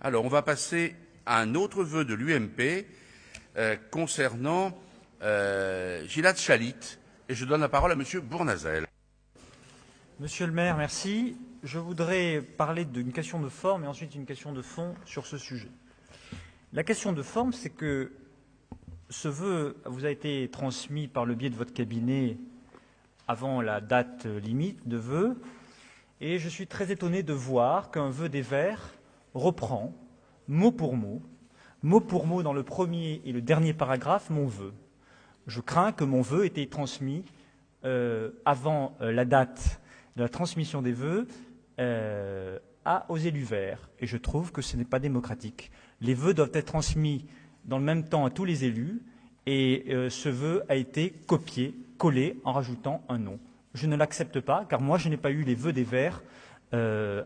Alors, on va passer à un autre vœu de l'UMP concernant Gilad Shalit. Et je donne la parole à Monsieur Bournazel. Monsieur le maire, merci. Je voudrais parler d'une question de forme et ensuite une question de fond sur ce sujet. La question de forme, c'est que ce vœu vous a été transmis par le biais de votre cabinet avant la date limite de vœu, et je suis très étonné de voir qu'un vœu des Verts reprend, mot pour mot dans le premier et le dernier paragraphe, mon vœu. Je crains que mon vœu ait été transmis avant la date de la transmission des vœux aux élus Verts. Et je trouve que ce n'est pas démocratique. Les vœux doivent être transmis dans le même temps à tous les élus, et ce vœu a été copié, collé, en rajoutant un nom. Je ne l'accepte pas, car moi, je n'ai pas eu les vœux des Verts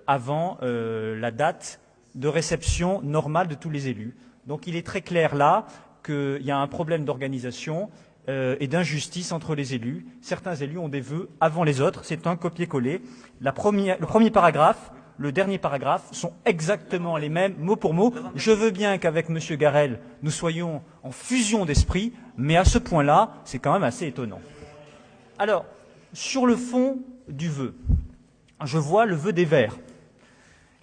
avant la date de réception normale de tous les élus. Donc il est très clair là qu'il y a un problème d'organisation et d'injustice entre les élus. Certains élus ont des vœux avant les autres. C'est un copier-coller. Le premier paragraphe, le dernier paragraphe sont exactement les mêmes, mot pour mot. Je veux bien qu'avec M. Garel, nous soyons en fusion d'esprit, mais à ce point-là, c'est quand même assez étonnant. Alors, sur le fond du vœu, je vois le vœu des Verts.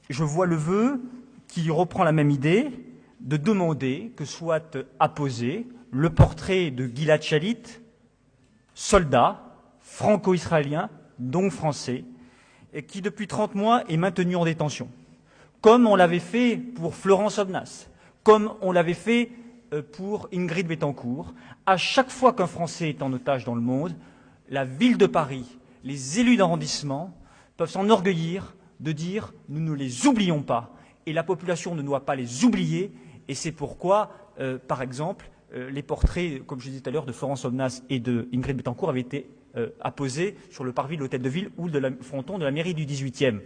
Je vois le vœu qui reprend la même idée de demander que soit apposé le portrait de Gilad Shalit, soldat franco-israélien, donc français, et qui depuis 30 mois est maintenu en détention, comme on l'avait fait pour Florence Obnas, comme on l'avait fait pour Ingrid Betancourt. À chaque fois qu'un Français est en otage dans le monde, la ville de Paris, les élus d'arrondissement peuvent s'enorgueillir de dire « nous ne les oublions pas ». Et la population ne doit pas les oublier, et c'est pourquoi, par exemple, les portraits, comme je disais tout à l'heure, de Florence Obnas et de Ingrid Betancourt avaient été apposés sur le parvis de l'hôtel de ville ou de la fronton de la mairie du 18e.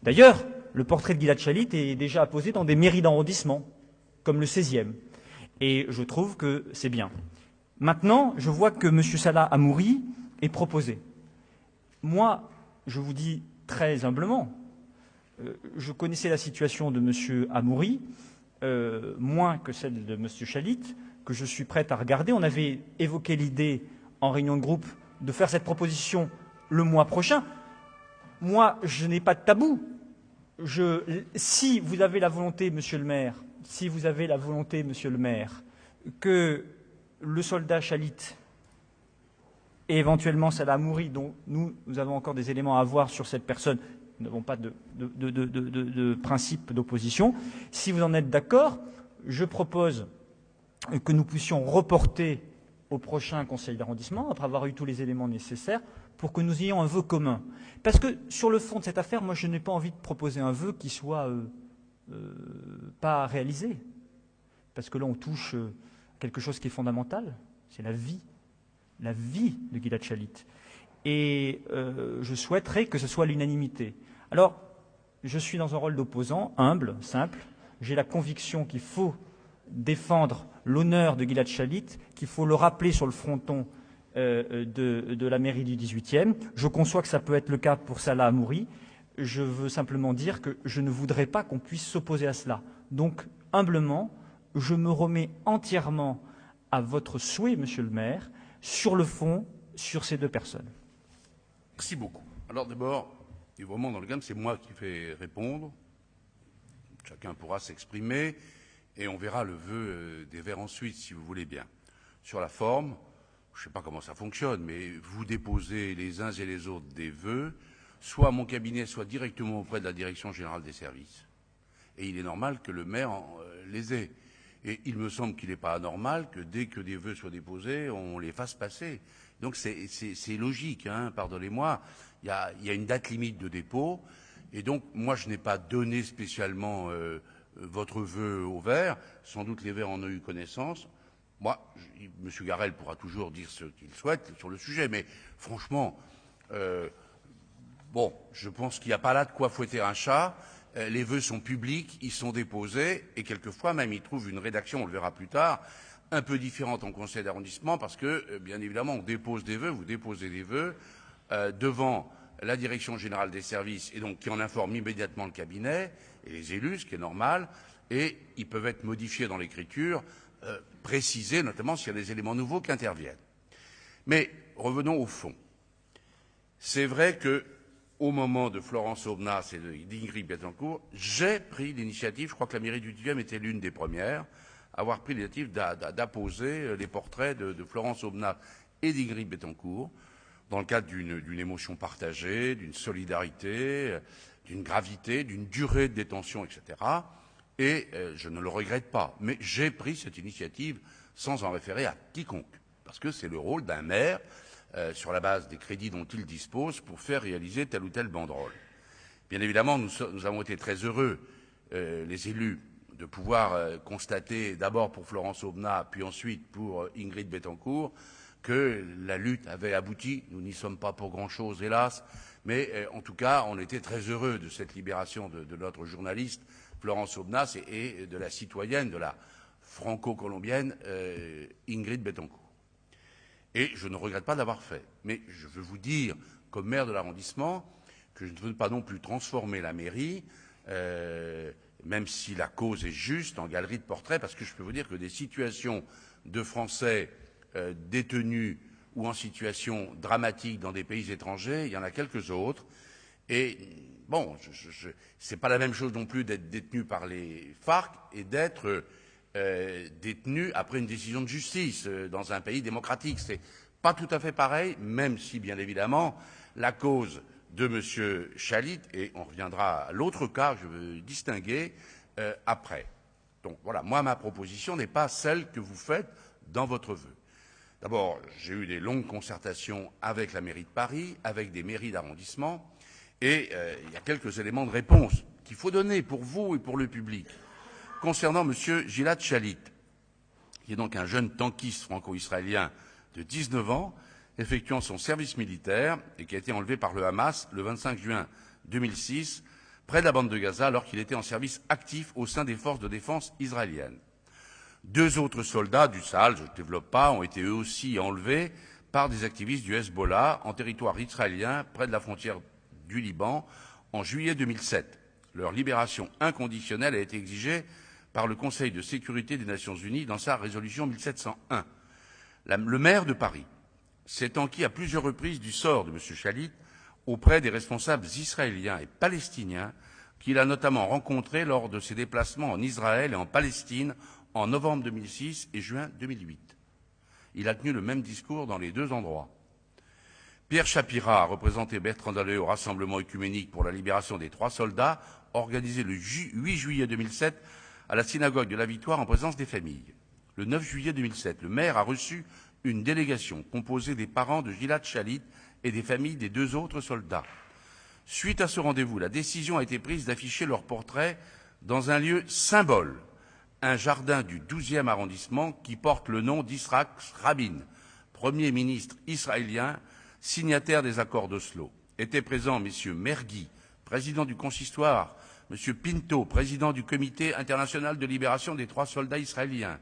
D'ailleurs, le portrait de Gilad Shalit est déjà apposé dans des mairies d'arrondissement, comme le 16e. Et je trouve que c'est bien. Maintenant, je vois que M. Salah Hamouri est proposé. Moi, je vous dis très humblement, je connaissais la situation de M. Hamouri, moins que celle de M. Shalit, que je suis prêt à regarder. On avait évoqué l'idée en réunion de groupe de faire cette proposition le mois prochain. Moi, je n'ai pas de tabou. Si vous avez la volonté, monsieur le maire, que le soldat Shalit et éventuellement Salah Hamouri, dont nous avons encore des éléments à voir sur cette personne, nous n'avons pas de principe d'opposition. Si vous en êtes d'accord, je propose que nous puissions reporter au prochain conseil d'arrondissement, après avoir eu tous les éléments nécessaires, pour que nous ayons un vœu commun. Parce que sur le fond de cette affaire, moi je n'ai pas envie de proposer un vœu qui soit pas réalisé. Parce que là on touche quelque chose qui est fondamental, c'est la vie de Gilad Shalit. Et je souhaiterais que ce soit l'unanimité. Alors, je suis dans un rôle d'opposant, humble, simple. J'ai la conviction qu'il faut défendre l'honneur de Gilad Shalit, qu'il faut le rappeler sur le fronton de la mairie du 18e. Je conçois que ça peut être le cas pour Salah Hamouri. Je veux simplement dire que je ne voudrais pas qu'on puisse s'opposer à cela. Donc, humblement, je me remets entièrement à votre souhait, monsieur le maire, sur le fond, sur ces deux personnes. Merci beaucoup. Alors d'abord, évidemment, dans le gamme, c'est moi qui vais répondre. Chacun pourra s'exprimer et on verra le vœu des Verts ensuite, si vous voulez bien. Sur la forme, je ne sais pas comment ça fonctionne, mais vous déposez les uns et les autres des vœux, soit à mon cabinet, soit directement auprès de la Direction générale des services. Et il est normal que le maire les ait. Et il me semble qu'il n'est pas anormal que dès que des vœux soient déposés, on les fasse passer. Donc c'est logique, hein, pardonnez-moi. Il y a une date limite de dépôt. Et donc, moi, je n'ai pas donné spécialement votre vœu aux Verts. Sans doute les Verts en ont eu connaissance. Moi, M. Garel pourra toujours dire ce qu'il souhaite sur le sujet. Mais franchement, bon, je pense qu'il n'y a pas là de quoi fouetter un chat. Les vœux sont publics, ils sont déposés, et quelquefois même ils trouvent une rédaction, on le verra plus tard, un peu différente en conseil d'arrondissement, parce que, bien évidemment, on dépose des vœux, vous déposez des vœux devant la Direction générale des services, et donc qui en informe immédiatement le cabinet, et les élus, ce qui est normal, et ils peuvent être modifiés dans l'écriture, précisés, notamment s'il y a des éléments nouveaux qui interviennent. Mais revenons au fond. C'est vrai que au moment de Florence Aubenas et d'Ingrid Betancourt, j'ai pris l'initiative, je crois que la mairie du 10e était l'une des premières, à avoir pris l'initiative d'apposer les portraits de Florence Aubenas et d'Ingrid Betancourt, dans le cadre d'une émotion partagée, d'une solidarité, d'une gravité, d'une durée de détention, etc. Et je ne le regrette pas. Mais j'ai pris cette initiative sans en référer à quiconque, parce que c'est le rôle d'un maire, sur la base des crédits dont il dispose, pour faire réaliser telle ou telle banderole. Bien évidemment, nous avons été très heureux, les élus, de pouvoir constater, d'abord pour Florence Aubenas, puis ensuite pour Ingrid Betancourt, que la lutte avait abouti. Nous n'y sommes pas pour grand-chose, hélas, mais en tout cas, on était très heureux de cette libération de notre journaliste, Florence Aubenas, et de la citoyenne, de la franco-colombienne, Ingrid Betancourt. Et je ne regrette pas d'avoir fait. Mais je veux vous dire, comme maire de l'arrondissement, que je ne veux pas non plus transformer la mairie, même si la cause est juste, en galerie de portraits, parce que je peux vous dire que des situations de Français détenus ou en situation dramatique dans des pays étrangers, il y en a quelques autres. Et bon, c'est pas la même chose non plus d'être détenu par les FARC et d'être détenu après une décision de justice dans un pays démocratique. C'est pas tout à fait pareil, même si, bien évidemment, la cause de M. Chalit, et on reviendra à l'autre cas, je veux distinguer après. Donc voilà, moi, ma proposition n'est pas celle que vous faites dans votre vœu. D'abord, j'ai eu des longues concertations avec la mairie de Paris, avec des mairies d'arrondissement, et il y a quelques éléments de réponse qu'il faut donner pour vous et pour le public. Concernant M. Gilad Shalit, qui est donc un jeune tankiste franco-israélien de 19 ans, effectuant son service militaire et qui a été enlevé par le Hamas le 25 juin 2006, près de la bande de Gaza, alors qu'il était en service actif au sein des forces de défense israéliennes. 2 autres soldats du Sahel, je ne développe pas, ont été eux aussi enlevés par des activistes du Hezbollah en territoire israélien, près de la frontière du Liban, en juillet 2007. Leur libération inconditionnelle a été exigée par le Conseil de sécurité des Nations Unies dans sa résolution 1701. Le maire de Paris s'est enquis à plusieurs reprises du sort de M. Shalit auprès des responsables israéliens et palestiniens qu'il a notamment rencontrés lors de ses déplacements en Israël et en Palestine en novembre 2006 et juin 2008. Il a tenu le même discours dans les 2 endroits. Pierre Chapira a représenté Bertrand Deleuze au Rassemblement œcuménique pour la libération des 3 soldats, organisé le 8 juillet 2007 à la synagogue de la Victoire en présence des familles. Le 9 juillet 2007, le maire a reçu une délégation composée des parents de Gilad Shalit et des familles des 2 autres soldats. Suite à ce rendez-vous, la décision a été prise d'afficher leurs portraits dans un lieu symbole, un jardin du 12e arrondissement qui porte le nom d'Yitzhak Rabin, Premier ministre israélien, signataire des accords d'Oslo. Étaient présents M. Mergui, président du consistoire, M. Pinto, président du Comité international de libération des 3 soldats israéliens,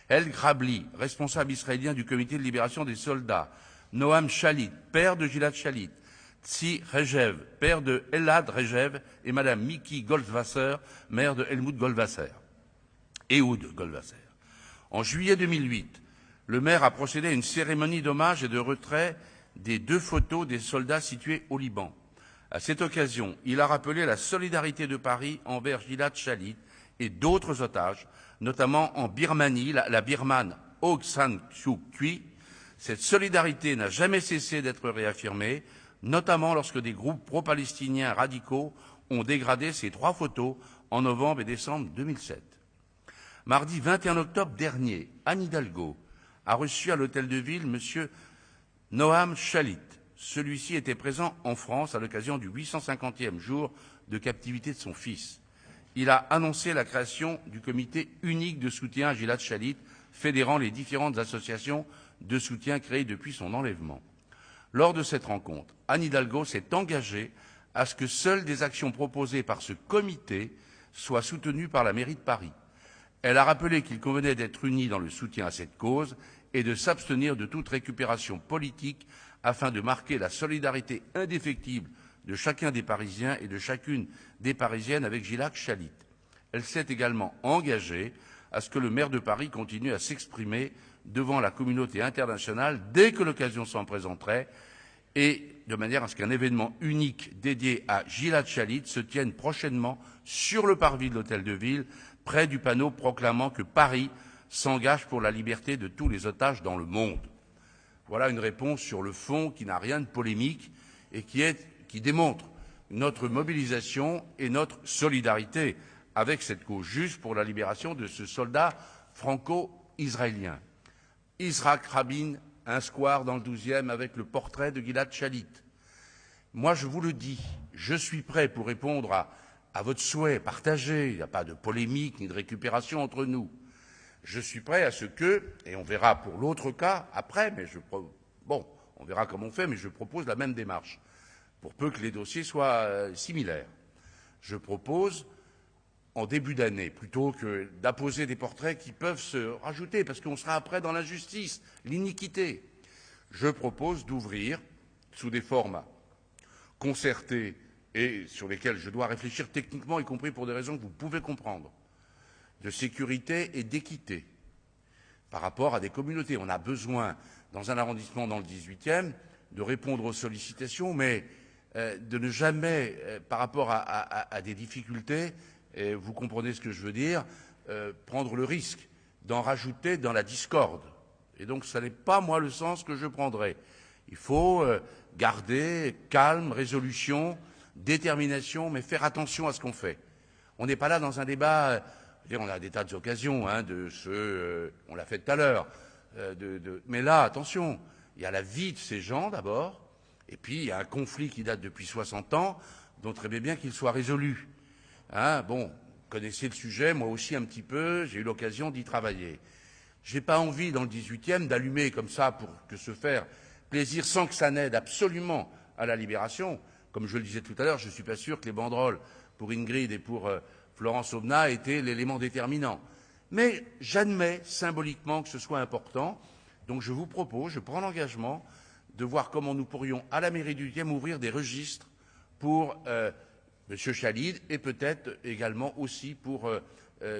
El Grabli, responsable israélien du Comité de libération des soldats, Noam Shalit, père de Gilad Shalit, Tzi Regev, père de Elad Regev, et Mme Miki Goldwasser, mère de Helmut Goldwasser. Ehud Goldwasser. En juillet 2008, le maire a procédé à une cérémonie d'hommage et de retrait des 2 photos des soldats situés au Liban. À cette occasion, il a rappelé la solidarité de Paris envers Gilad Shalit et d'autres otages, notamment en Birmanie, la Birmane Aung San Suu Kyi. Cette solidarité n'a jamais cessé d'être réaffirmée, notamment lorsque des groupes pro-palestiniens radicaux ont dégradé ces 3 photos en novembre et décembre 2007. Mardi 21 octobre dernier, Anne Hidalgo a reçu à l'hôtel de ville M. Noam Shalit. Celui-ci était présent en France à l'occasion du 850e jour de captivité de son fils. Il a annoncé la création du comité unique de soutien à Gilad Shalit, fédérant les différentes associations de soutien créées depuis son enlèvement. Lors de cette rencontre, Anne Hidalgo s'est engagée à ce que seules des actions proposées par ce comité soient soutenues par la mairie de Paris. Elle a rappelé qu'il convenait d'être unis dans le soutien à cette cause et de s'abstenir de toute récupération politique afin de marquer la solidarité indéfectible de chacun des Parisiens et de chacune des Parisiennes avec Gilad Shalit. Elle s'est également engagée à ce que le maire de Paris continue à s'exprimer devant la communauté internationale dès que l'occasion s'en présenterait, et de manière à ce qu'un événement unique dédié à Gilad Shalit se tienne prochainement sur le parvis de l'Hôtel de Ville, près du panneau proclamant que Paris s'engage pour la liberté de tous les otages dans le monde. Voilà une réponse sur le fond qui n'a rien de polémique et qui démontre notre mobilisation et notre solidarité avec cette cause juste pour la libération de ce soldat franco-israélien. Yitzhak Rabin, un square dans le 12e avec le portrait de Gilad Shalit. Moi, je vous le dis, je suis prêt pour répondre à votre souhait partagé. Il n'y a pas de polémique ni de récupération entre nous. Je suis prêt à ce que, et on verra pour l'autre cas après, mais on verra comment on fait, mais je propose la même démarche, pour peu que les dossiers soient similaires. Je propose, en début d'année, plutôt que d'apposer des portraits qui peuvent se rajouter, parce qu'on sera après dans l'injustice, l'iniquité, je propose d'ouvrir, sous des formes concertées et sur lesquelles je dois réfléchir techniquement, y compris pour des raisons que vous pouvez comprendre, de sécurité et d'équité par rapport à des communautés. On a besoin, dans un arrondissement dans le 18e, de répondre aux sollicitations, mais de ne jamais, par rapport à des difficultés, et vous comprenez ce que je veux dire, prendre le risque d'en rajouter dans la discorde. Et donc, ce n'est pas, moi, le sens que je prendrai. Il faut garder calme, résolution, détermination, mais faire attention à ce qu'on fait. On n'est pas là dans un débat, on a des tas d'occasions, on l'a fait tout à l'heure, mais là, attention, il y a la vie de ces gens d'abord, et puis il y a un conflit qui date depuis 60 ans, dont très bien qu'il soit résolu. Vous connaissez le sujet, moi aussi un petit peu, j'ai eu l'occasion d'y travailler. Je n'ai pas envie, dans le 18e, d'allumer comme ça pour que se faire plaisir sans que ça n'aide absolument à la libération. Comme je le disais tout à l'heure, je ne suis pas sûr que les banderoles pour Ingrid et pour Florence Aubenas étaient l'élément déterminant. Mais j'admets symboliquement que ce soit important. Donc je vous propose, je prends l'engagement de voir comment nous pourrions, à la mairie du 8e, ouvrir des registres pour M. Shalit et peut-être également aussi pour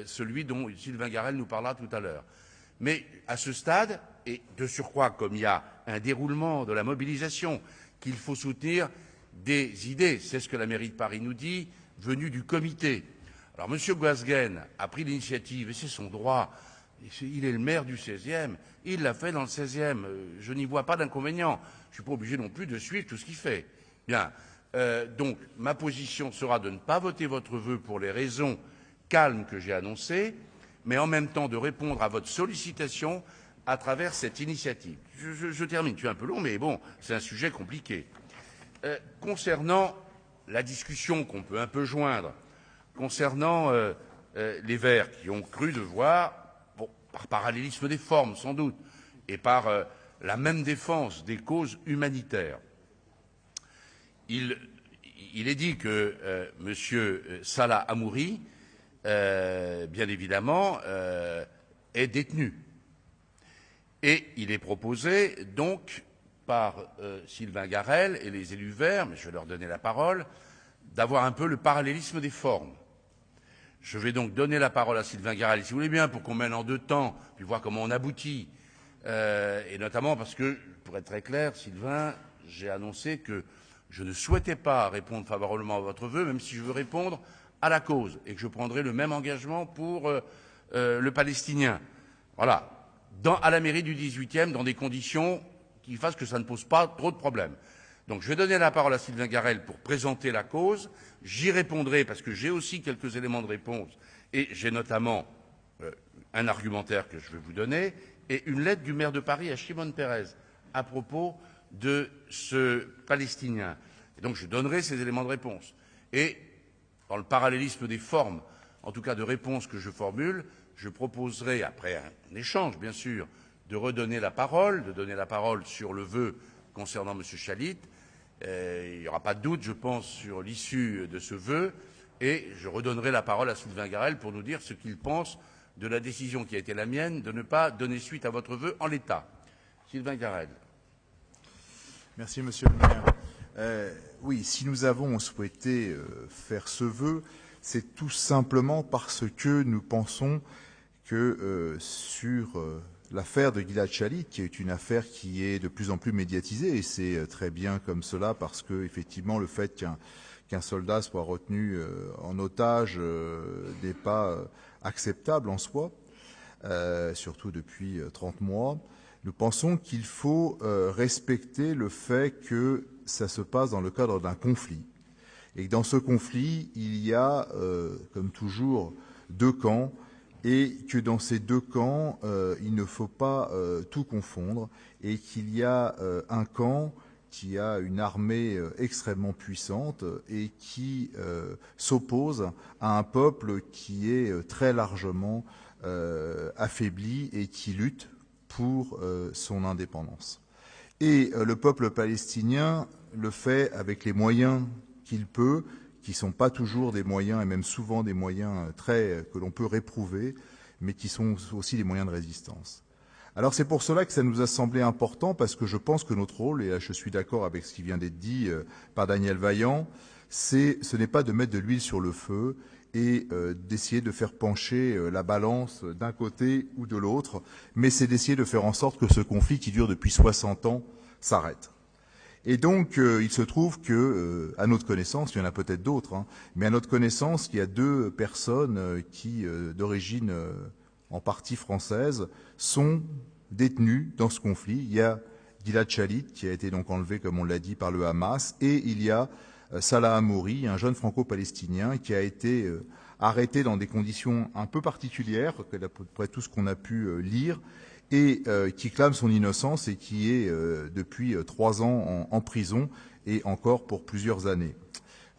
celui dont Sylvain Garel nous parlera tout à l'heure. Mais à ce stade, et de surcroît, comme il y a un déroulement de la mobilisation qu'il faut soutenir, des idées, c'est ce que la mairie de Paris nous dit, venues du comité. Alors M. Guasguen a pris l'initiative, et c'est son droit, il est le maire du 16e, il l'a fait dans le 16e, je n'y vois pas d'inconvénient, je ne suis pas obligé non plus de suivre tout ce qu'il fait. Bien, donc ma position sera de ne pas voter votre vœu pour les raisons calmes que j'ai annoncées, mais en même temps de répondre à votre sollicitation à travers cette initiative. Je termine, je suis un peu long, mais bon, c'est un sujet compliqué. Concernant la discussion qu'on peut un peu joindre, concernant les Verts qui ont cru devoir, par parallélisme des formes sans doute, et par la même défense des causes humanitaires, il est dit que M. Salah Hamouri, bien évidemment, est détenu. Et il est proposé, donc, par Sylvain Garel et les élus verts, mais je vais leur donner la parole, d'avoir un peu le parallélisme des formes. Je vais donc donner la parole à Sylvain Garel, si vous voulez bien, pour qu'on mène en deux temps, puis voir comment on aboutit. Et notamment parce que, pour être très clair, Sylvain, j'ai annoncé que je ne souhaitais pas répondre favorablement à votre vœu, même si je veux répondre à la cause, et que je prendrai le même engagement pour le Palestinien. Voilà. À la mairie du 18e, dans des conditions qui fassent que ça ne pose pas trop de problèmes. Donc je vais donner la parole à Sylvain Garel pour présenter la cause. J'y répondrai parce que j'ai aussi quelques éléments de réponse et j'ai notamment un argumentaire que je vais vous donner et une lettre du maire de Paris à Shimon Peres à propos de ce Palestinien. Et donc je donnerai ces éléments de réponse. Et dans le parallélisme des formes, en tout cas de réponses que je formule, je proposerai, après un échange bien sûr, de redonner la parole, de donner la parole sur le vœu concernant M. Shalit. Il n'y aura pas de doute, je pense, sur l'issue de ce vœu, et je redonnerai la parole à Sylvain Garel pour nous dire ce qu'il pense de la décision qui a été la mienne de ne pas donner suite à votre vœu en l'état. Sylvain Garel. Merci, Monsieur le maire. Oui, si nous avons souhaité faire ce vœu, c'est tout simplement parce que nous pensons que sur l'affaire de Gilad Shalit, qui est une affaire qui est de plus en plus médiatisée, et c'est très bien comme cela, parce que effectivement le fait qu'un soldat soit retenu en otage n'est pas acceptable en soi, surtout depuis 30 mois. Nous pensons qu'il faut respecter le fait que ça se passe dans le cadre d'un conflit. Et que dans ce conflit, il y a, comme toujours, deux camps, et que dans ces deux camps, il ne faut pas tout confondre, et qu'il y a un camp qui a une armée extrêmement puissante et qui s'oppose à un peuple qui est très largement affaibli et qui lutte pour son indépendance. Et le peuple palestinien le fait avec les moyens qu'il peut, qui ne sont pas toujours des moyens, et même souvent des moyens que l'on peut réprouver, mais qui sont aussi des moyens de résistance. Alors c'est pour cela que ça nous a semblé important, parce que je pense que notre rôle, et là je suis d'accord avec ce qui vient d'être dit par Daniel Vaillant, ce n'est pas de mettre de l'huile sur le feu et d'essayer de faire pencher la balance d'un côté ou de l'autre, mais c'est d'essayer de faire en sorte que ce conflit qui dure depuis 60 ans s'arrête. Et donc, il se trouve que, à notre connaissance, il y en a peut-être d'autres, mais à notre connaissance, il y a deux personnes qui, d'origine en partie française, sont détenues dans ce conflit. Il y a Gilad Shalit, qui a été donc enlevé, comme on l'a dit, par le Hamas, et il y a Salah Hamouri, un jeune franco-palestinien qui a été arrêté dans des conditions un peu particulières, d'après tout ce qu'on a pu lire, et qui clame son innocence et qui est depuis 3 ans en prison et encore pour plusieurs années,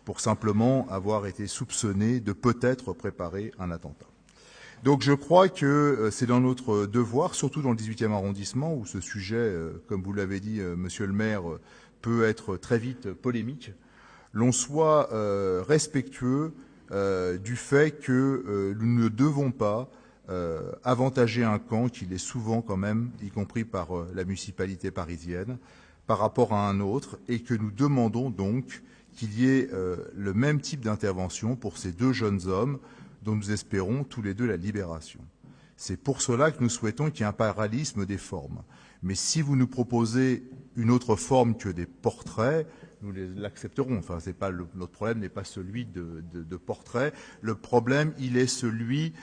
pour simplement avoir été soupçonné de peut-être préparer un attentat. Donc je crois que c'est dans notre devoir, surtout dans le 18e arrondissement, où ce sujet, comme vous l'avez dit, monsieur le maire, peut être très vite polémique, l'on soit respectueux du fait que nous ne devons pas avantager un camp qui l'est souvent quand même, y compris par la municipalité parisienne, par rapport à un autre, et que nous demandons donc qu'il y ait le même type d'intervention pour ces deux jeunes hommes dont nous espérons tous les deux la libération. C'est pour cela que nous souhaitons qu'il y ait un parallélisme des formes. Mais si vous nous proposez une autre forme que des portraits, nous l'accepterons. Enfin, c'est pas notre problème n'est pas celui de portraits. Le problème, il est celui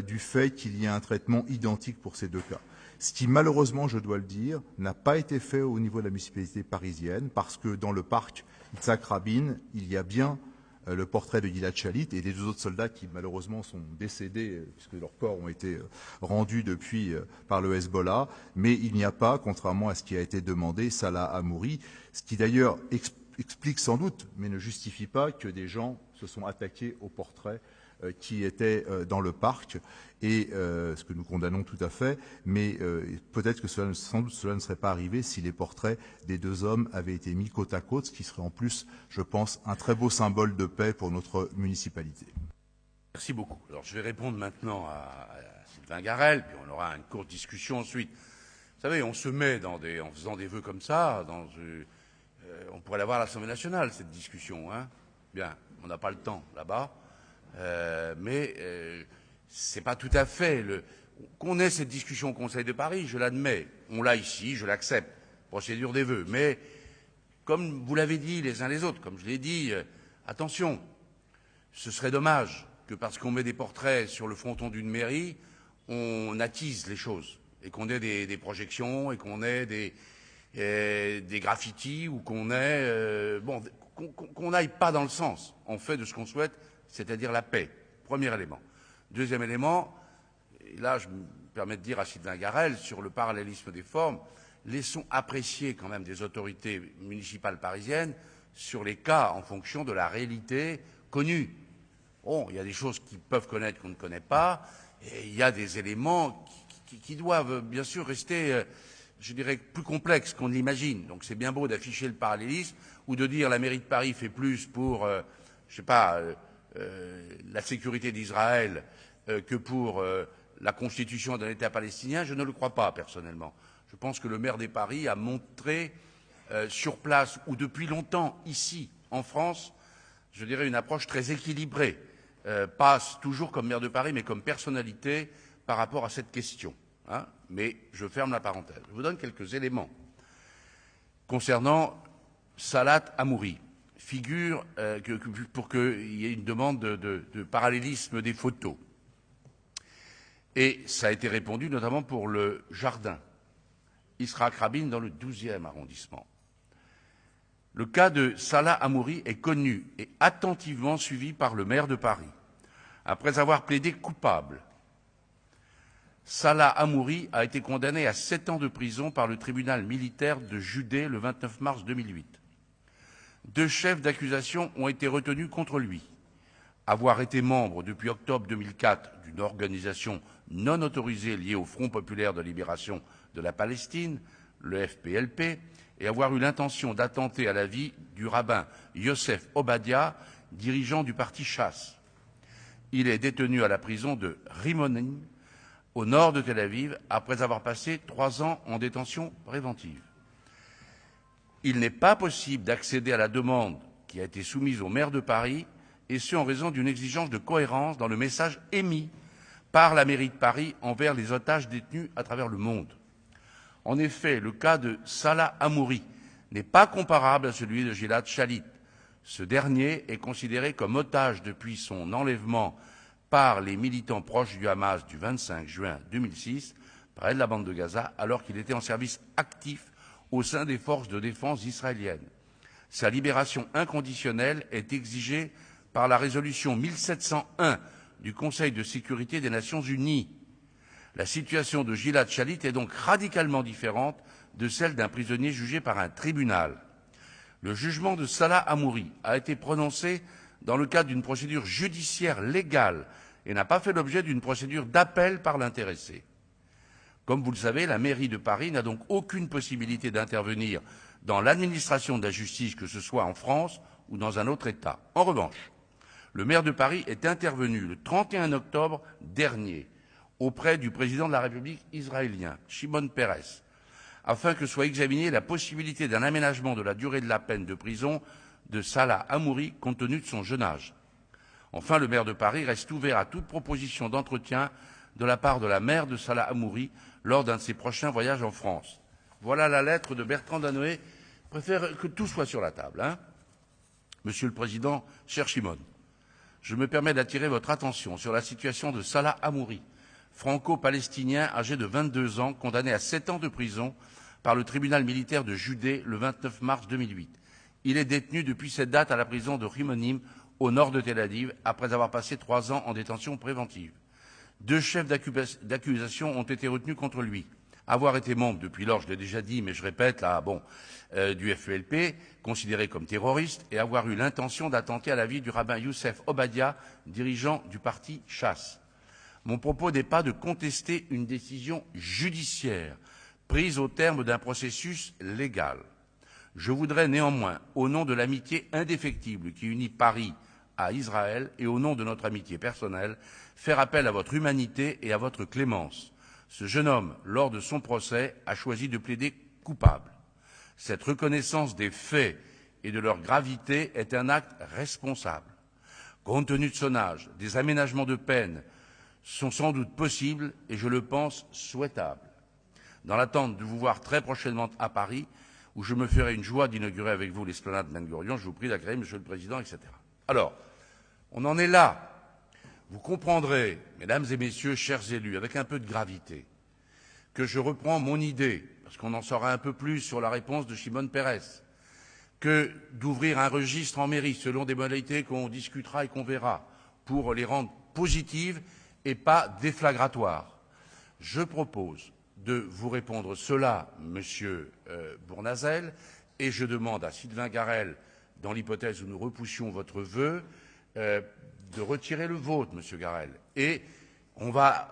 du fait qu'il y ait un traitement identique pour ces deux cas. Ce qui, malheureusement, je dois le dire, n'a pas été fait au niveau de la municipalité parisienne, parce que dans le parc Yitzhak Rabin, il y a bien le portrait de Gilad Shalit et des deux autres soldats qui, malheureusement, sont décédés, puisque leurs corps ont été rendus depuis par le Hezbollah, mais il n'y a pas, contrairement à ce qui a été demandé, Salah Hamouri, ce qui d'ailleurs explique sans doute, mais ne justifie pas, que des gens se sont attaqués au portrait qui était dans le parc, et ce que nous condamnons tout à fait, mais peut-être que sans doute cela ne serait pas arrivé si les portraits des deux hommes avaient été mis côte à côte, ce qui serait en plus, je pense, un très beau symbole de paix pour notre municipalité. Merci beaucoup. Alors je vais répondre maintenant à Sylvain Garel, puis on aura une courte discussion ensuite. Vous savez, on se met en faisant des vœux comme ça, on pourrait l'avoir à l'Assemblée nationale, cette discussion. Bien, on n'a pas le temps là-bas. Mais c'est pas tout à fait qu'on ait cette discussion au Conseil de Paris, je l'admets. On l'a ici, je l'accepte. Procédure des vœux. Mais comme vous l'avez dit les uns les autres, comme je l'ai dit, attention, ce serait dommage que parce qu'on met des portraits sur le fronton d'une mairie, on attise les choses et qu'on ait des projections et qu'on ait des graffitis ou qu'on ait qu'on n'aille pas dans le sens, en fait, de ce qu'on souhaite, c'est-à-dire la paix. Premier élément. Deuxième élément, et là je me permets de dire à Sylvain Garel, sur le parallélisme des formes, laissons apprécier quand même des autorités municipales parisiennes sur les cas en fonction de la réalité connue. Bon, il y a des choses qu'ils peuvent connaître qu'on ne connaît pas, et il y a des éléments qui doivent bien sûr rester, je dirais, plus complexes qu'on ne l'imagine. Donc c'est bien beau d'afficher le parallélisme ou de dire la mairie de Paris fait plus pour, je sais pas, la sécurité d'Israël que pour la constitution d'un État palestinien. Je ne le crois pas personnellement. Je pense que le maire de Paris a montré sur place, ou depuis longtemps ici, en France, je dirais, une approche très équilibrée, pas toujours comme maire de Paris, mais comme personnalité par rapport à cette question. Hein, mais je ferme la parenthèse. Je vous donne quelques éléments concernant Salah Hamouri. Figure pour qu'il y ait une demande de parallélisme des photos. Et ça a été répondu notamment pour le jardin Yitzhak Rabin dans le 12e arrondissement. Le cas de Salah Hamouri est connu et attentivement suivi par le maire de Paris. Après avoir plaidé coupable, Salah Hamouri a été condamné à 7 ans de prison par le tribunal militaire de Judée le 29 mars 2008. 2 chefs d'accusation ont été retenus contre lui. Avoir été membre depuis octobre 2004 d'une organisation non autorisée liée au Front populaire de libération de la Palestine, le FPLP, et avoir eu l'intention d'attenter à la vie du rabbin Yosef Obadia, dirigeant du parti Chasse. Il est détenu à la prison de Rimonim, au nord de Tel Aviv, après avoir passé 3 ans en détention préventive. Il n'est pas possible d'accéder à la demande qui a été soumise au maire de Paris, et ce en raison d'une exigence de cohérence dans le message émis par la mairie de Paris envers les otages détenus à travers le monde. En effet, le cas de Salah Hamouri n'est pas comparable à celui de Gilad Shalit. Ce dernier est considéré comme otage depuis son enlèvement par les militants proches du Hamas du 25 juin 2006, près de la bande de Gaza, alors qu'il était en service actif au sein des forces de défense israéliennes. Sa libération inconditionnelle est exigée par la résolution 1701 du Conseil de sécurité des Nations unies. La situation de Gilad Shalit est donc radicalement différente de celle d'un prisonnier jugé par un tribunal. Le jugement de Salah Hamouri a été prononcé dans le cadre d'une procédure judiciaire légale et n'a pas fait l'objet d'une procédure d'appel par l'intéressé. Comme vous le savez, la mairie de Paris n'a donc aucune possibilité d'intervenir dans l'administration de la justice, que ce soit en France ou dans un autre État. En revanche, le maire de Paris est intervenu le 31 octobre dernier auprès du président de la République israélien, Shimon Peres, afin que soit examinée la possibilité d'un aménagement de la durée de la peine de prison de Salah Hamouri compte tenu de son jeune âge. Enfin, le maire de Paris reste ouvert à toute proposition d'entretien de la part de la mère de Salah Hamouri lors d'un de ses prochains voyages en France. Voilà la lettre de Bertrand Danoé. Je préfère que tout soit sur la table. Hein. Monsieur le Président, cher Shimon, je me permets d'attirer votre attention sur la situation de Salah Hamouri, franco-palestinien âgé de 22 ans, condamné à 7 ans de prison par le tribunal militaire de Judée le 29 mars 2008. Il est détenu depuis cette date à la prison de Rimonim, au nord de Tel Aviv, après avoir passé 3 ans en détention préventive. 2 chefs d'accusation ont été retenus contre lui. Avoir été membre, depuis lors, je l'ai déjà dit, mais je répète là, du FPLP, considéré comme terroriste, et avoir eu l'intention d'attenter à la vie du rabbin Youssef Obadia, dirigeant du parti Chasse. Mon propos n'est pas de contester une décision judiciaire prise au terme d'un processus légal. Je voudrais néanmoins, au nom de l'amitié indéfectible qui unit Paris à Israël et au nom de notre amitié personnelle, faire appel à votre humanité et à votre clémence. Ce jeune homme, lors de son procès, a choisi de plaider coupable. Cette reconnaissance des faits et de leur gravité est un acte responsable. Compte tenu de son âge, des aménagements de peine sont sans doute possibles et, je le pense, souhaitables. Dans l'attente de vous voir très prochainement à Paris, où je me ferai une joie d'inaugurer avec vous l'esplanade Ben Gurion, je vous prie d'agréer, Monsieur le Président, etc. Alors, on en est là. Vous comprendrez, mesdames et messieurs, chers élus, avec un peu de gravité, que je reprends mon idée, parce qu'on en saura un peu plus sur la réponse de Shimon Peres, que d'ouvrir un registre en mairie selon des modalités qu'on discutera et qu'on verra, pour les rendre positives et pas déflagratoires. Je propose de vous répondre cela, Monsieur Bournazel, et je demande à Sylvain Garel, dans l'hypothèse où nous repoussions votre vœu, de retirer le vôtre, Monsieur Garel. Et moi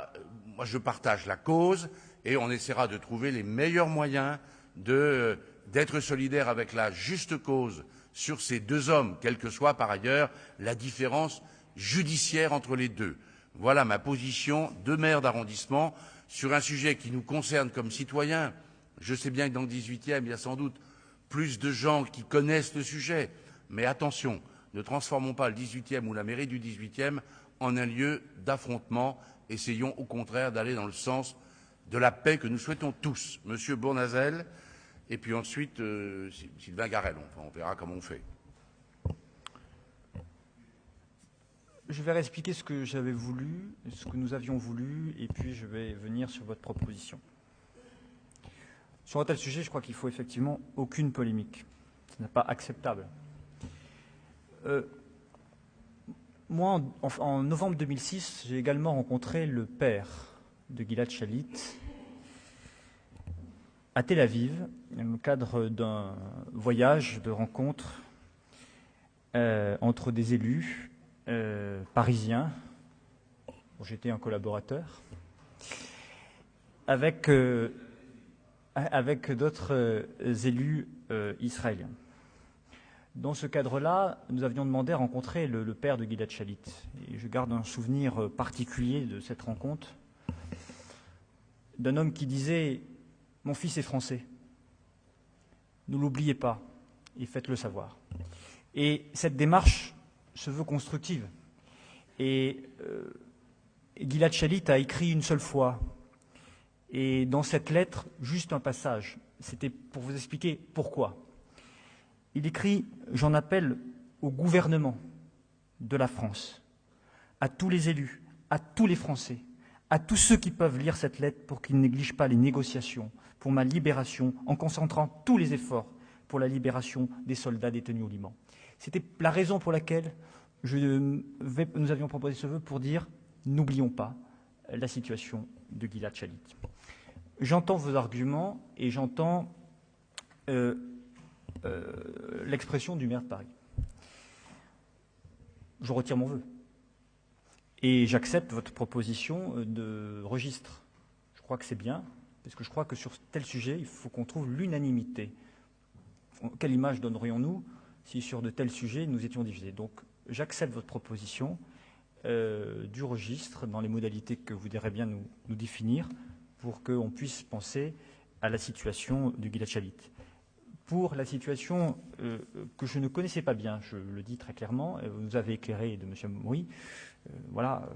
je partage la cause et on essaiera de trouver les meilleurs moyens d'être solidaire avec la juste cause sur ces 2 hommes, quelle que soit par ailleurs la différence judiciaire entre les deux. Voilà ma position de maire d'arrondissement sur un sujet qui nous concerne comme citoyens. Je sais bien que dans le 18e, il y a sans doute plus de gens qui connaissent le sujet. Mais attention, ne transformons pas le 18e ou la mairie du 18e en un lieu d'affrontement. Essayons au contraire d'aller dans le sens de la paix que nous souhaitons tous. Monsieur Bournazel, et puis ensuite Sylvain Garel. Enfin, on verra comment on fait. Je vais réexpliquer ce que j'avais voulu, ce que nous avions voulu, et puis je vais venir sur votre proposition. Sur un tel sujet, je crois qu'il faut effectivement aucune polémique. Ce n'est pas acceptable. Moi, en novembre 2006, j'ai également rencontré le père de Gilad Shalit à Tel Aviv, dans le cadre d'un voyage de rencontre entre des élus parisiens, dont j'étais un collaborateur, avec d'autres élus israéliens. Dans ce cadre-là, nous avions demandé à rencontrer le père de Gilad Shalit. Et je garde un souvenir particulier de cette rencontre, d'un homme qui disait « Mon fils est français, ne l'oubliez pas et faites-le savoir ». Et cette démarche se veut constructive. Et Gilad Shalit a écrit une seule fois. Et dans cette lettre, juste un passage, c'était pour vous expliquer pourquoi. Il écrit « J'en appelle au gouvernement de la France, à tous les élus, à tous les Français, à tous ceux qui peuvent lire cette lettre pour qu'ils ne négligent pas les négociations pour ma libération en concentrant tous les efforts pour la libération des soldats détenus au Liban. » C'était la raison pour laquelle nous avions proposé ce vœu pour dire « N'oublions pas la situation de Gilad Shalit ». J'entends vos arguments et j'entends l'expression du maire de Paris. Je retire mon vœu. Et j'accepte votre proposition de registre. Je crois que c'est bien, parce que je crois que sur tel sujet, il faut qu'on trouve l'unanimité. Quelle image donnerions-nous si sur de tels sujets nous étions divisés? Donc j'accepte votre proposition du registre dans les modalités que vous direz bien nous définir pour qu'on puisse penser à la situation du Gilad Shalit. Pour la situation que je ne connaissais pas bien, je le dis très clairement, vous nous avez éclairé de M. Moury, moi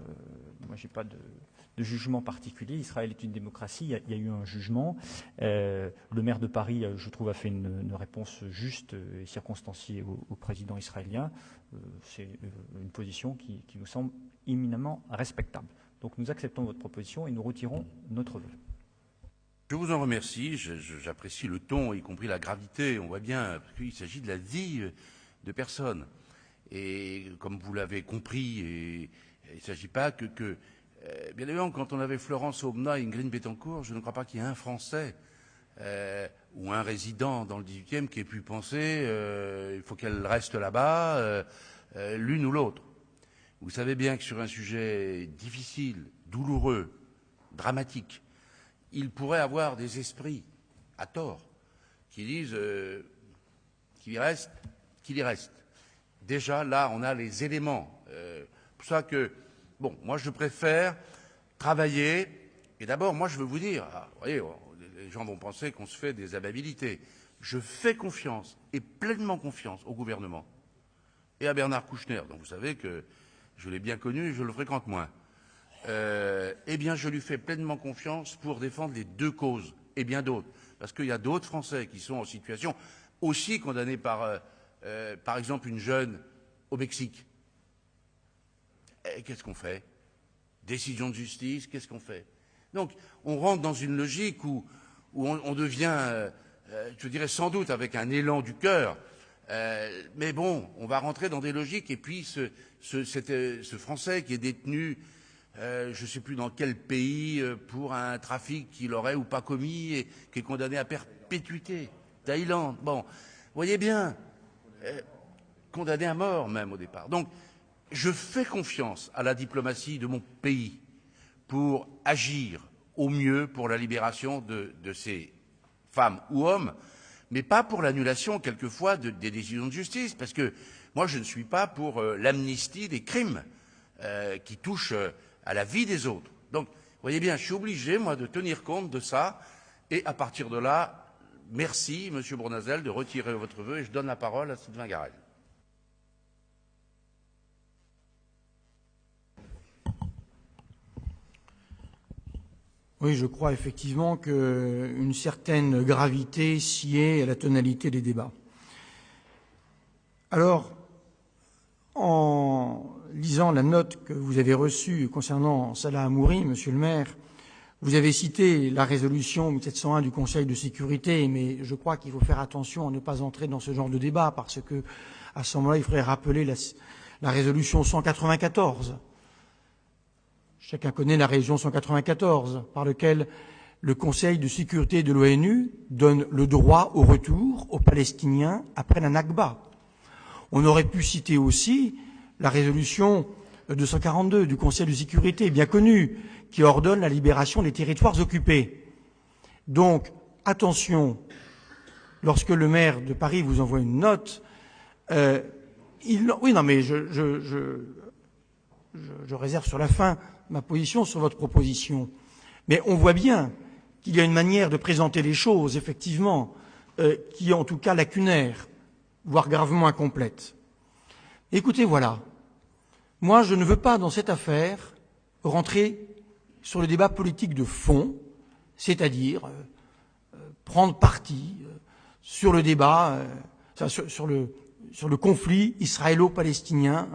je n'ai pas de jugement particulier. Israël est une démocratie, il y a eu un jugement. Le maire de Paris, je trouve, a fait une réponse juste et circonstanciée au président israélien. C'est une position qui nous semble éminemment respectable. Donc nous acceptons votre proposition et nous retirons notre vœu. Je vous en remercie, j'apprécie le ton, y compris la gravité, on voit bien, parce qu'il s'agit de la vie de personnes. Et comme vous l'avez compris, il ne s'agit pas que bien évidemment, quand on avait Florence Aubenas et Ingrid Betancourt, je ne crois pas qu'il y ait un Français ou un résident dans le 18e qui ait pu penser il faut qu'elle reste là-bas, l'une ou l'autre. Vous savez bien que sur un sujet difficile, douloureux, dramatique, il pourrait avoir des esprits, à tort, qui disent qu'il y reste, qu'il y reste. Déjà, là, on a les éléments. Pour ça que, bon, moi, je préfère travailler. Et d'abord, moi, je veux vous dire, vous voyez, les gens vont penser qu'on se fait des amabilités. Je fais confiance, et pleinement confiance, au gouvernement. Et à Bernard Kouchner, dont vous savez que je l'ai bien connu et je le fréquente moins. Eh bien, je lui fais pleinement confiance pour défendre les deux causes, et bien d'autres. Parce qu'il y a d'autres Français qui sont en situation aussi condamnés par exemple, une jeune au Mexique. Et qu'est-ce qu'on fait? Décision de justice, qu'est-ce qu'on fait? Donc, on rentre dans une logique où on devient, je dirais sans doute avec un élan du cœur, mais bon, on va rentrer dans des logiques, et puis ce Français qui est détenu, je ne sais plus dans quel pays, pour un trafic qu'il aurait ou pas commis, et qui est condamné à perpétuité, Thaïlande, bon, vous voyez bien, condamné à mort même au départ. Donc, je fais confiance à la diplomatie de mon pays pour agir au mieux pour la libération de ces femmes ou hommes, mais pas pour l'annulation quelquefois des décisions de justice, parce que moi je ne suis pas pour l'amnistie des crimes qui touchent à la vie des autres. Donc, vous voyez bien, je suis obligé, moi, de tenir compte de ça, et à partir de là, merci, Monsieur Bournazel, de retirer votre vœu, et je donne la parole à Sylvain Garel. Oui, je crois effectivement qu'une certaine gravité s'y est à la tonalité des débats. Alors, en lisant la note que vous avez reçue concernant Salah Hamouri, Monsieur le maire, vous avez cité la résolution 1701 du Conseil de sécurité, mais je crois qu'il faut faire attention à ne pas entrer dans ce genre de débat, parce que, à ce moment-là, il faudrait rappeler la résolution 194. Chacun connaît la résolution 194, par laquelle le Conseil de sécurité de l'ONU donne le droit au retour aux Palestiniens après la Nakba. On aurait pu citer aussi la résolution 242 du Conseil de sécurité, bien connue, qui ordonne la libération des territoires occupés. Donc, attention, lorsque le maire de Paris vous envoie une note, oui, non, mais je réserve sur la fin ma position sur votre proposition. Mais on voit bien qu'il y a une manière de présenter les choses, effectivement, qui est en tout cas lacunaire, voire gravement incomplète. Écoutez, voilà. Moi, je ne veux pas, dans cette affaire, rentrer sur le débat politique de fond, c'est-à-dire prendre parti sur le débat, sur le conflit israélo-palestinien.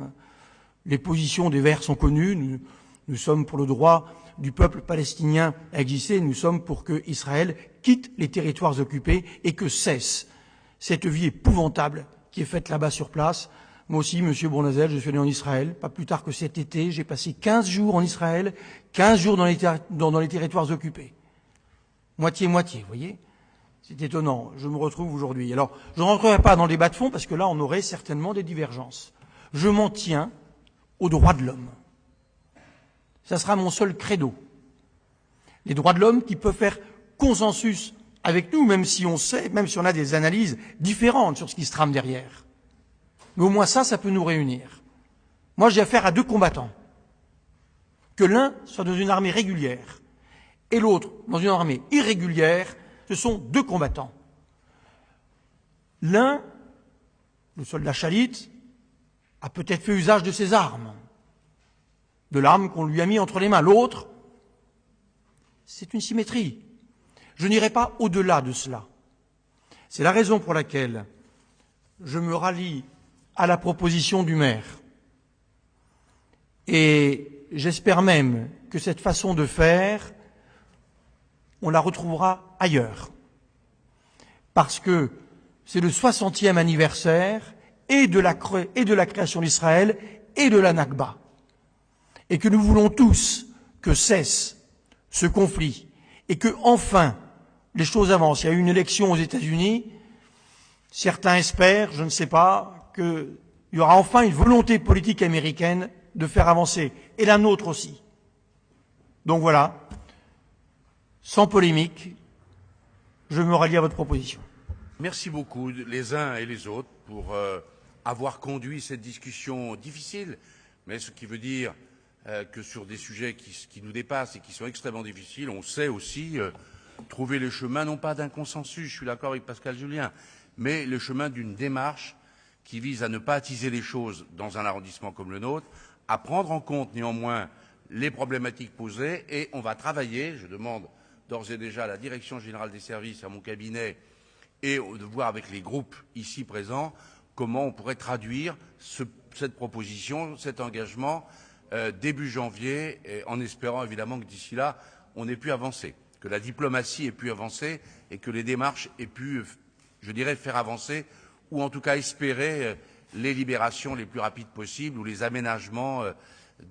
Les positions des Verts sont connues. Nous sommes pour le droit du peuple palestinien à exister. Nous sommes pour que Israël quitte les territoires occupés et que cesse cette vie épouvantable qui est faite là-bas sur place. Moi aussi, Monsieur Bournazel, je suis allé en Israël, pas plus tard que cet été. J'ai passé 15 jours en Israël, 15 jours dans les territoires occupés. Moitié-moitié, vous voyez. C'est étonnant. Je me retrouve aujourd'hui. Alors, je ne rentrerai pas dans le débat de fond parce que là, on aurait certainement des divergences. Je m'en tiens aux droits de l'homme. Ça sera mon seul credo. Les droits de l'homme qui peuvent faire consensus avec nous, même si on sait, même si on a des analyses différentes sur ce qui se trame derrière. Mais au moins ça peut nous réunir. Moi, j'ai affaire à deux combattants. Que l'un soit dans une armée régulière et l'autre dans une armée irrégulière, ce sont deux combattants. L'un, le soldat Shalit, a peut-être fait usage de ses armes, de l'arme qu'on lui a mis entre les mains. L'autre, c'est une symétrie. Je n'irai pas au-delà de cela. C'est la raison pour laquelle je me rallie à la proposition du maire. Et j'espère même que cette façon de faire, on la retrouvera ailleurs. Parce que c'est le 60e anniversaire et de la création d'Israël et de la Nakba. Et que nous voulons tous que cesse ce conflit et que, enfin, les choses avancent. Il y a eu une élection aux États-Unis. Certains espèrent, je ne sais pas, qu'il y aura enfin une volonté politique américaine de faire avancer, et la nôtre aussi. Donc voilà, sans polémique, je me rallie à votre proposition. Merci beaucoup les uns et les autres pour avoir conduit cette discussion difficile, mais ce qui veut dire que sur des sujets qui nous dépassent et qui sont extrêmement difficiles, on sait aussi trouver le chemin, non pas d'un consensus, je suis d'accord avec Pascal Julien, mais le chemin d'une démarche qui vise à ne pas attiser les choses dans un arrondissement comme le nôtre, à prendre en compte néanmoins les problématiques posées, et on va travailler, je demande d'ores et déjà à la Direction générale des services, à mon cabinet, et de voir avec les groupes ici présents comment on pourrait traduire cette proposition, cet engagement début janvier, en espérant évidemment que d'ici là, on ait pu avancer, que la diplomatie ait pu avancer et que les démarches aient pu, je dirais, faire avancer, ou en tout cas espérer les libérations les plus rapides possibles ou les aménagements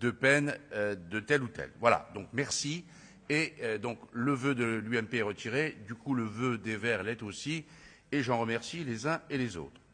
de peine de tel ou tel. Voilà, donc merci. Et donc le vœu de l'UMP est retiré, du coup le vœu des Verts l'est aussi, et j'en remercie les uns et les autres.